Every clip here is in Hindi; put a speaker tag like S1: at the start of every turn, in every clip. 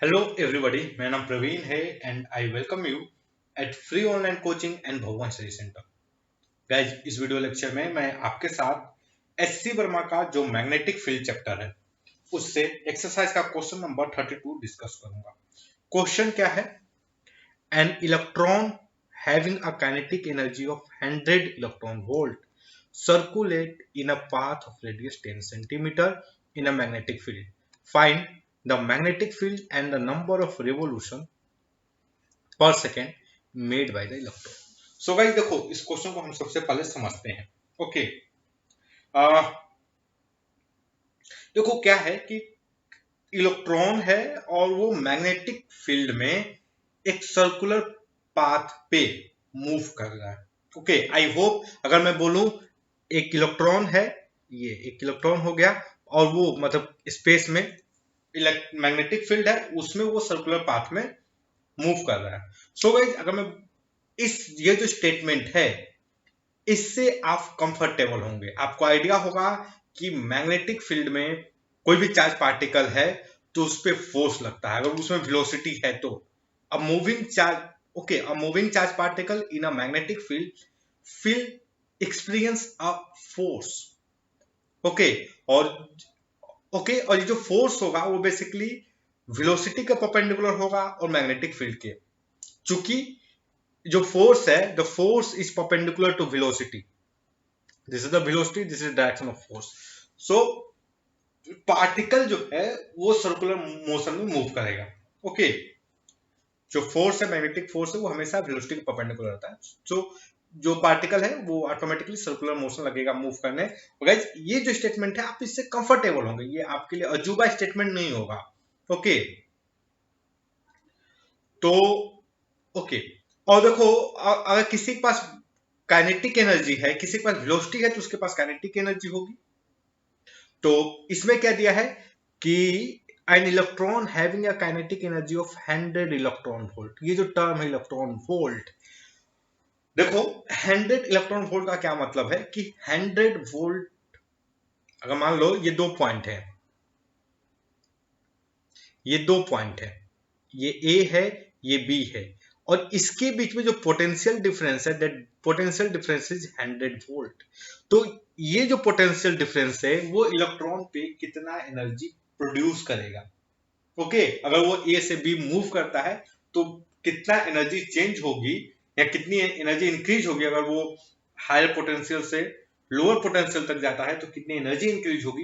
S1: हेलो एवरीबॉडी, मेरा नाम प्रवीण है and I welcome you at free online coaching and Bhagwan study centre. Guys, इस वीडियो लेक्चर में मैं आपके साथ एससी वर्मा का जो मैग्नेटिक फील्ड चैप्टर है उससे एक्सरसाइज का क्वेश्चन नंबर 32 डिस्कस करूंगा। क्वेश्चन क्या है? An electron having a kinetic energy of 100 electron volt circulate in a path of radius 10 centimeter in a magnetic field. Find the magnetic field and the number of revolution per second made by the electron. So guys, देखो इस क्वेश्चन को हम सबसे पहले समझते हैं। ओके, देखो क्या है कि इलेक्ट्रॉन है और वो मैग्नेटिक फील्ड में एक सर्कुलर पाथ पे मूव कर रहा है। ओके, आई होप अगर मैं बोलूं एक इलेक्ट्रॉन है, ये एक इलेक्ट्रॉन हो गया और वो मतलब स्पेस में मैग्नेटिक फील्ड है, उसमें वो सर्कुलर पाथ में मूव कर रहा है। सो गाइस, अगर मैं ये जो स्टेटमेंट है इससे आप कंफर्टेबल होंगे, आपको आइडिया होगा कि मैग्नेटिक फील्ड में कोई भी चार्ज पार्टिकल है तो उस पर फोर्स लगता है, अगर उसमें वेलोसिटी है तो। A moving charge, okay, a moving charge particle in a magnetic field experience a force. Okay, और और ये जो फोर्स होगा वो बेसिकली वेलोसिटी के परपेंडिकुलर होगा और मैग्नेटिक फील्ड के। चूंकि जो फोर्स है, the force is perpendicular to velocity, this is the velocity, this is direction of force. So particle जो है वो सर्कुलर मोशन में मूव करेगा। ओके, जो फोर्स है, मैग्नेटिक फोर्स है, वो हमेशा वेलोसिटी के परपेंडिकुलर रहता है। सो जो पार्टिकल है वो ऑटोमेटिकली सर्कुलर मोशन लगेगा मूव करने। गाइस, ये जो स्टेटमेंट है आप इससे कंफर्टेबल होंगे, ये आपके लिए अजूबा स्टेटमेंट नहीं होगा। ओके, तो ओके, और देखो अगर किसी के पास काइनेटिक एनर्जी है, किसी के पास वेलोसिटी है, तो उसके पास काइनेटिक एनर्जी होगी। तो इसमें क्या दिया है कि an electron having a kinetic energy of 100 electron volt, ये जो टर्म है इलेक्ट्रॉन वोल्ट, देखो 100 इलेक्ट्रॉन वोल्ट का क्या मतलब है कि 100 वोल्ट, अगर मान लो ये दो पॉइंट है, ये दो पॉइंट है, ये ए है, ये बी है, और इसके बीच में जो पोटेंशियल डिफरेंस है, that potential difference is 100 volt. तो ये जो पोटेंशियल डिफरेंस है वो इलेक्ट्रॉन पे कितना एनर्जी प्रोड्यूस करेगा। ओके, अगर वो ए से बी मूव करता है तो कितना एनर्जी चेंज होगी या कितनी एनर्जी इंक्रीज होगी। अगर वो हायर पोटेंशियल से लोअर पोटेंशियल तक जाता है तो कितनी एनर्जी इंक्रीज होगी।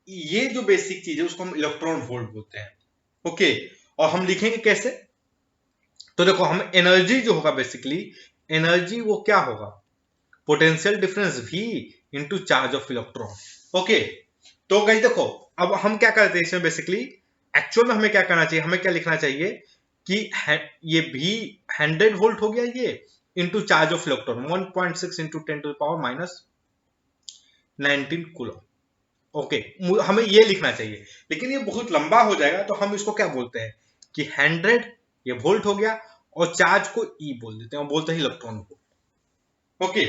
S1: ये जो बेसिक चीज है उसको हम इलेक्ट्रॉन वोल्ट बोलते हैं। ओके, और हम लिखेंगे कैसे? तो देखो, हम एनर्जी जो होगा बेसिकली, एनर्जी वो क्या होगा, potential difference V into charge of electron. Okay, तो गाइस देखो, अब हम क्या करते हैं इसमें बेसिकली, एक्चुअल में हमें क्या करना चाहिए, हमें क्या लिखना चाहिए कि ये भी 100 वोल्ट हो गया, ये into charge of electron 1.6 into 10 to the power minus 19 coulomb. Okay, हमें ये लिखना चाहिए, लेकिन ये बहुत लंबा हो जाएगा, तो हम इसको क्या बोलते हैं कि 100 ये वोल्ट हो गया और चार्ज को ई बोल देते हैं और बोलते हैं इलेक्ट्रॉन वोल्ट। ओके,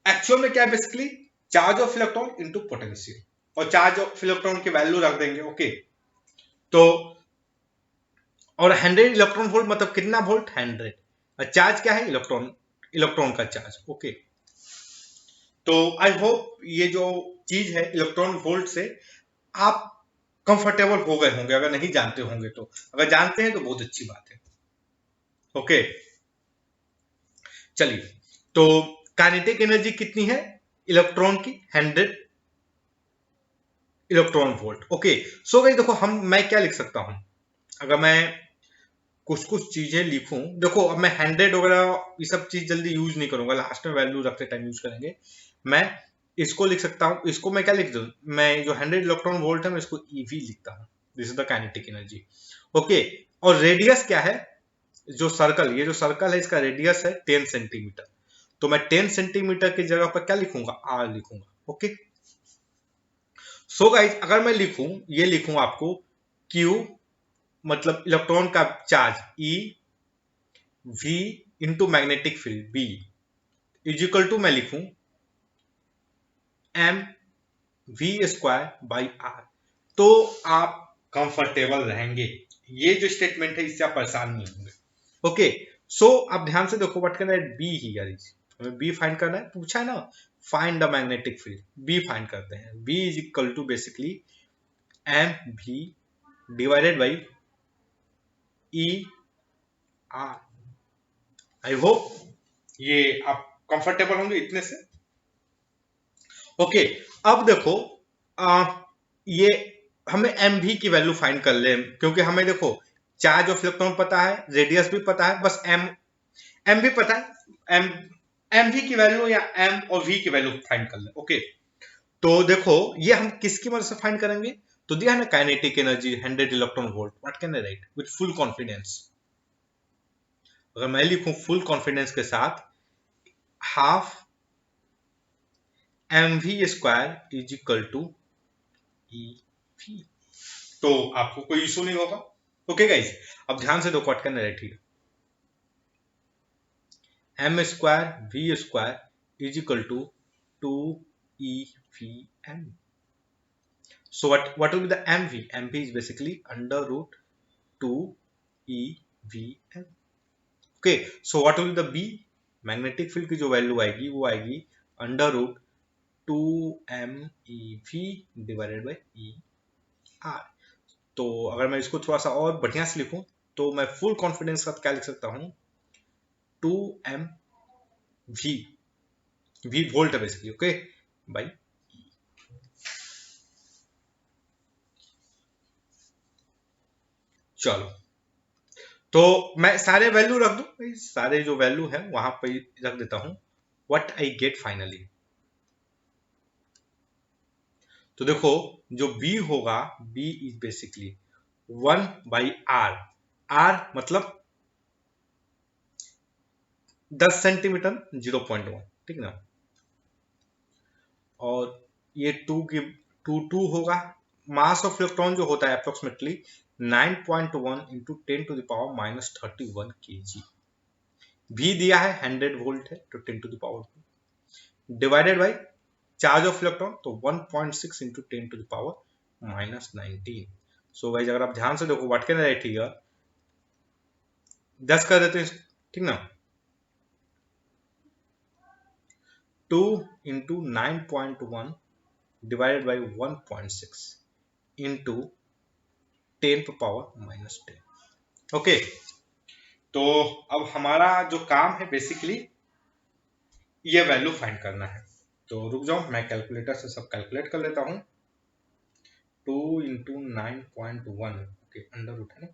S1: एक्चुअल में क्या है basically, charge of electron into potential, और चार्ज ऑफ इलेक्ट्रॉन की वैल्यू रख देंगे। ओके, तो और 100 इलेक्ट्रॉन वोल्ट मतलब कितना वोल्ट, 100, और चार्ज क्या है, इलेक्ट्रॉन, इलेक्ट्रॉन का चार्ज। ओके, तो आई होप ये जो चीज है इलेक्ट्रॉन वोल्ट से आप कंफर्टेबल हो गए होंगे, अगर नहीं जानते होंगे तो। अगर जानते हैं तो बहुत अच्छी बात है। ओके, चलिए, तो काइनेटिक एनर्जी कितनी है इलेक्ट्रॉन की, 100 electron volt. Okay, so guys देखो, मैं क्या लिख सकता हूं, अगर मैं कुछ कुछ चीजें लिखूं, देखो अब मैं 100 वगैरह ये सब चीज जल्दी यूज नहीं करूंगा, लास्ट में वैल्यू रखते टाइम यूज करेंगे। मैं इसको लिख सकता हूं, इसको मैं क्या लिख दूं, मैं जो 100 इलेक्ट्रॉन वोल्ट है मैं इसको ईवी लिखता हूं, this is the kinetic energy. Okay, और रेडियस क्या है, जो सर्कल, ये जो सर्कल है इसका रेडियस है 10 सेंटीमीटर, तो मैं 10 सेंटीमीटर की जगह पर क्या लिखूंगा, आर लिखूंगा। ओके, सो गाइस अगर मैं लिखूं, ये लिखूं आपको क्यू, मतलब इलेक्ट्रॉन का charge E, V into magnetic field B, is equal to मैं लिखूं M V square by R. तो आप कंफर्टेबल रहेंगे। ये जो स्टेटमेंट है इससे आप परेशान नहीं होंगे। ओके, सो आप ध्यान से देखो, what can I be here is, हमें बी फाइंड करना है, पूछा है ना find the magnetic field, B find करते हैं। B is equal to basically M V divided by E R. I hope ये आप कंफर्टेबल होंगे इतने से। ओके, अब देखो ये हमें एम वी की वैल्यू फाइंड कर ले, क्योंकि हमें देखो चार्ज ऑफ इलेक्ट्रॉन पता है, रेडियस भी पता है, बस एम भी पता है, एम वी की वैल्यू या एम और वी की वैल्यू फाइंड कर ले। ओके, तो देखो ये हम किसकी मदद से फाइंड करेंगे, तो दिया है ना kinetic energy 100 electron volt, what can I write with full confidence. अगर मैं लिखूं फुल कॉन्फिडेंस के साथ, half M V square is equal to E V, तो आपको कोई इशू नहीं होगा। ओके गाइस, अब ध्यान से दो what can I write here, M square V square is equal to 2EVm. So what will be the mv? Mv is basically under root 2EVm. Okay, so what will be the b? Magnetic field की जो वैल्यू आएगी वो आएगी under root 2MEV divided by E R. तो अगर मैं इसको थोड़ा सा और बढ़िया से लिखूं तो मैं फुल कॉन्फिडेंस के साथ क्या लिख सकता हूं, 2mv, v वोल्ट है बेसिकली, ओके, बाई। चलो, तो मैं सारे वैल्यू रख दूं, सारे जो वैल्यू है वहां पे रख देता हूं, व्हाट आई गेट फाइनली। तो देखो जो b होगा, b is basically 1/r, r मतलब 10 सेंटीमीटर 0.1, ठीक ना, और ये 2 होगा। मास ऑफ इलेक्ट्रॉन जो होता है अप्रोक्सीमेटली 9.1 इंटू 10⁻31 kg। भी दिया है 100 वोल्ट है तो 10⁻2 divided by charge of electron तो 1.6 इंटू 10⁻19। सो गाइस अगर आप ध्यान से देखो what can I write here, 10 कर देते हैं, ठीक ना, 2 into 9.1 divided by 1.6 into 10⁻10। Okay, तो अब हमारा जो काम है बेसिकली ये वैल्यू फाइंड करना है। तो रुक जाओ, मैं कैलकुलेटर से सब कैलकुलेट कर लेता हूं। 2 इंटू 9.1, ओके, अंडर रूट है ना,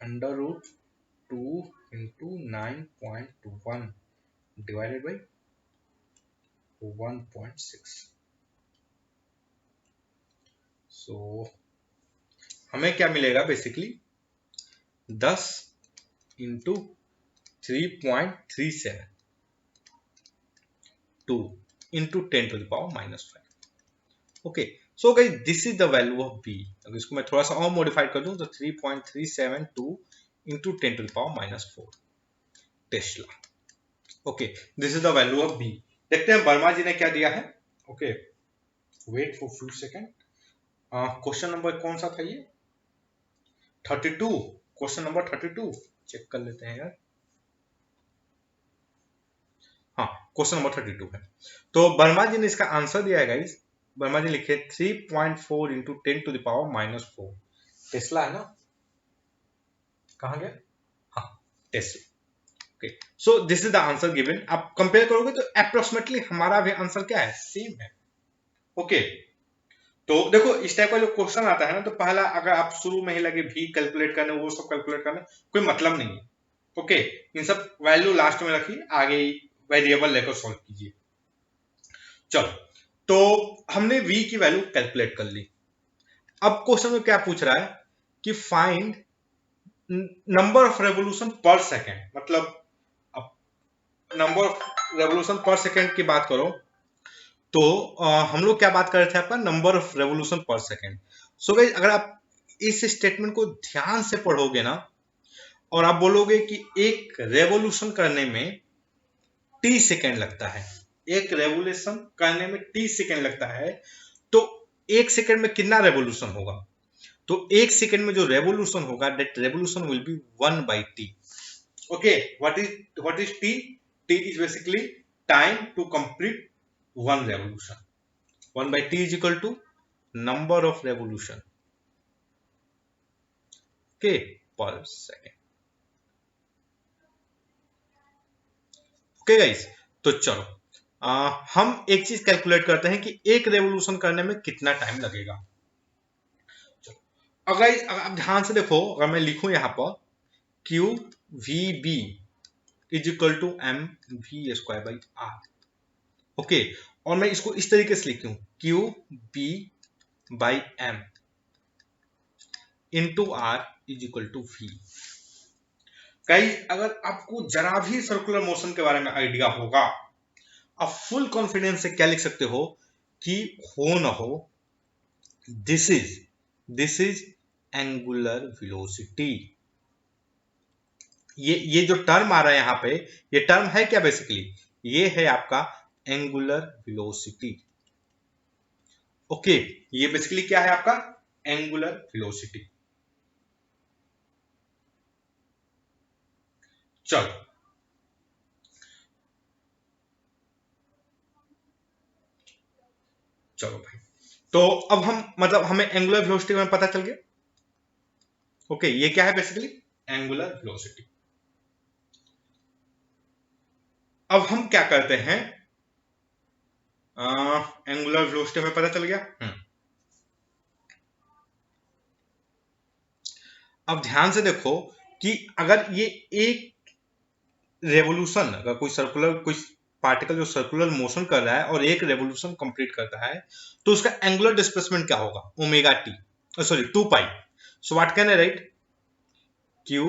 S1: under root 2 into 9.1 divided by 1.6। So हमें क्या मिलेगा basically 10 into 3.37 2 into 10⁻⁻5। Okay, so guys this is the value of b। अगर इसको मैं थोड़ा सा और मॉडिफाई कर दूं तो 3.372 into 10⁻4 tesla. Okay, this is the value of b। देखते हैं वर्मा जी ने क्या दिया है। Okay, wait for few second. Question number कौन सा था ये, 32, क्वेश्चन नंबर 32 चेक कर लेते हैं यार। हाँ, क्वेश्चन नंबर 32 है। तो वर्मा जी ने इसका आंसर दिया है गाइस, वर्मा जी लिखे 3.4 इंटू 10⁻⁻4 टेस्ला है ना, कहाँ गया, हाँ Tesla. Okay, so this is the answer given. आप कंपेयर करोगे तो अप्रोक्सीमेटली हमारा भी आंसर क्या है, सेम है। ओके, तो देखो इस टाइप का जो क्वेश्चन आता है ना, तो पहला अगर आप शुरू में ही लगे भी कैलकुलेट करने, वो सब कैलकुलेट करने, कोई मतलब नहीं है। ओके, इन सब वैल्यू लास्ट में रखिए, आगे वेरिएबल लेकर सॉल्व कीजिए। चलो, तो हमने v की वैल्यू कैलकुलेट कर ली। अब क्वेश्चन में क्या पूछ रहा है कि फाइंड नंबर ऑफ रेवोल्यूशन पर सेकेंड, मतलब अब नंबर ऑफ रेवोल्यूशन पर सेकेंड की बात करो तो हम लोग क्या बात कर रहे थे, आपका नंबर ऑफ रेवोल्यूशन पर सेकेंड। सो गाइस अगर आप इस स्टेटमेंट को ध्यान से पढ़ोगे ना और आप बोलोगे कि एक रेवोल्यूशन करने में t सेकेंड लगता है, एक रेवोल्यूशन करने में t सेकेंड लगता है, तो एक सेकेंड में कितना रेवोल्यूशन होगा। तो 1 सेकेंड में जो रेवोल्यूशन होगा that revolution will be 1/t. Okay, what is t? T is basically time to complete one revolution. 1/t is equal to number of revolution, okay, per second. Okay guys, तो चलो हम एक चीज कैलकुलेट करते हैं कि एक रेवोल्यूशन करने में कितना टाइम लगेगा. चलो अगर आप ध्यान से देखो, अगर मैं लिखूं यहां पर Q V B is equal to M V square by R. Okay, और मैं इसको इस तरीके से लिखूं Q B by M into R is equal to V. Guys अगर आपको जरा भी सर्कुलर मोशन के बारे में आइडिया होगा, आप फुल कॉन्फिडेंस से क्या लिख सकते हो कि हो न हो दिस इज एंगुलर वेलोसिटी. ये जो टर्म आ रहा है यहां पे, ये टर्म है क्या? बेसिकली ये है आपका एंगुलर वेलोसिटी. ओके, ये बेसिकली क्या है आपका एंगुलर वेलोसिटी. चलो चलो भाई, तो अब हम मतलब हमें एंगुलर वेलोसिटी में पता चल गया. ओके, ये क्या है बेसिकली एंगुलर वेलोसिटी. अब हम क्या करते हैं, एंगुलर वेलोसिटी में पता चल गया. अब ध्यान से देखो कि अगर ये एक रेवोल्यूशन, अगर कोई पार्टिकल जो सर्कुलर मोशन कर रहा है और एक रेवोल्यूशन कंप्लीट करता है, तो उसका एंगुलर डिस्प्लेसमेंट क्या होगा? Omega T, sorry 2 pi. So what can I write? Q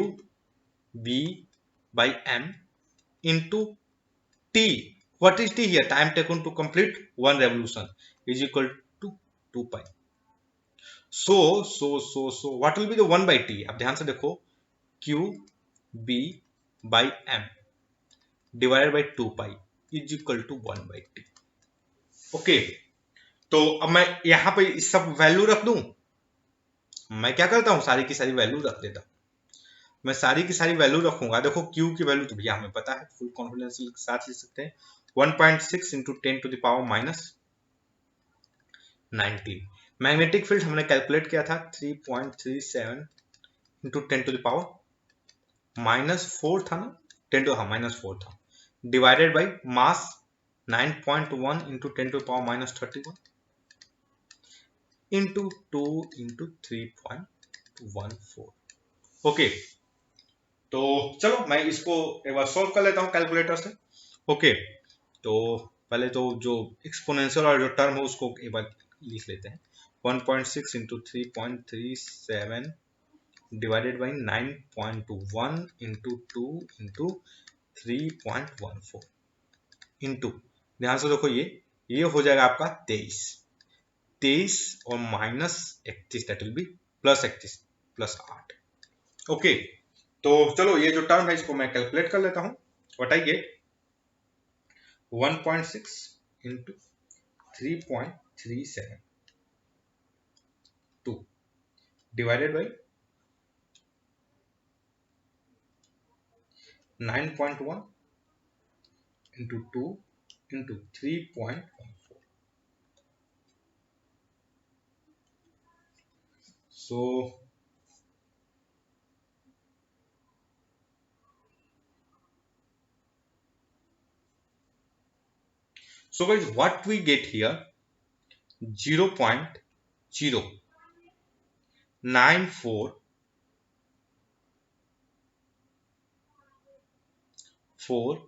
S1: B by M into T. What is T here? Time taken to complete one revolution is equal to 2 pi. So what will be the 1/t? अब ध्यान से देखो Q B by M divided by 2 pi is equal to 1/t. Okay, तो अब मैं यहां पे सब वैल्यू रख दूं. मैं क्या करता हूं, सारी की सारी वैल्यू रख देता हूं. मैं सारी की सारी वैल्यू रखूंगा. देखो क्यू की वैल्यू तो भैया हमें पता है, फुल कॉन्फिडेंस के साथ लिख सकते हैं 1.6 into 10 to the power minus 19. Magnetic field हमने कैलकुलेट किया था 3.37 into 10 to the power minus 4 था ना, 10 टू माइनस 4 था, divided by mass 9.1 into 10 to power minus 31 into 2 into 3.14. Okay, तो चलो मैं इसको एक बार सॉल्व कर लेता हूं कैलकुलेटर से. ओके, तो पहले तो जो एक्सपोनेंशियल और जो टर्म है उसको एक बार लिख लेते हैं. 1.6 into 3.37 divided by 9.1 into 2 into 3.14 into, ध्यान से देखो ये हो जाएगा आपका 23 और minus 31, that will be plus 31 plus 8. Okay, तो चलो ये जो टर्म है इसको मैं कैलकुलेट कर लेता हूं. बताइए 1.6 into 3.372 divided by 9.1 into 2 into 3.14. So guys, what we get here 0.0944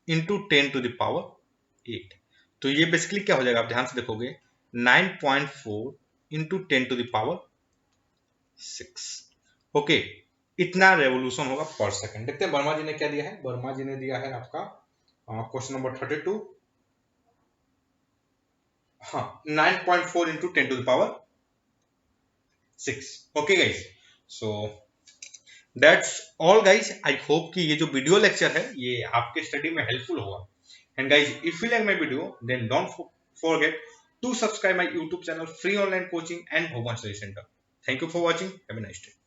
S1: into 10 to the power 8. तो ये बेसिकली क्या हो जाएगा, आप ध्यान से देखोगे 9.4 into 10 to the power 6. Okay, इतना रेवोल्यूशन होगा पर सेकंड. देखते हैं वर्मा जी ने क्या दिया है. वर्मा जी ने दिया है आपका क्वेश्चन नंबर 32. हाँ, 9.4 into 10 to the power 6. Okay guys, so that's all guys. I hope कि ये जो वीडियो लेक्चर है ये आपके स्टडी में हेल्पफुल होगा. And guys, if you like my video then don't forget to subscribe my YouTube channel Free Online Coaching and Bhuvan Study Center. Thank you for watching, have a nice day.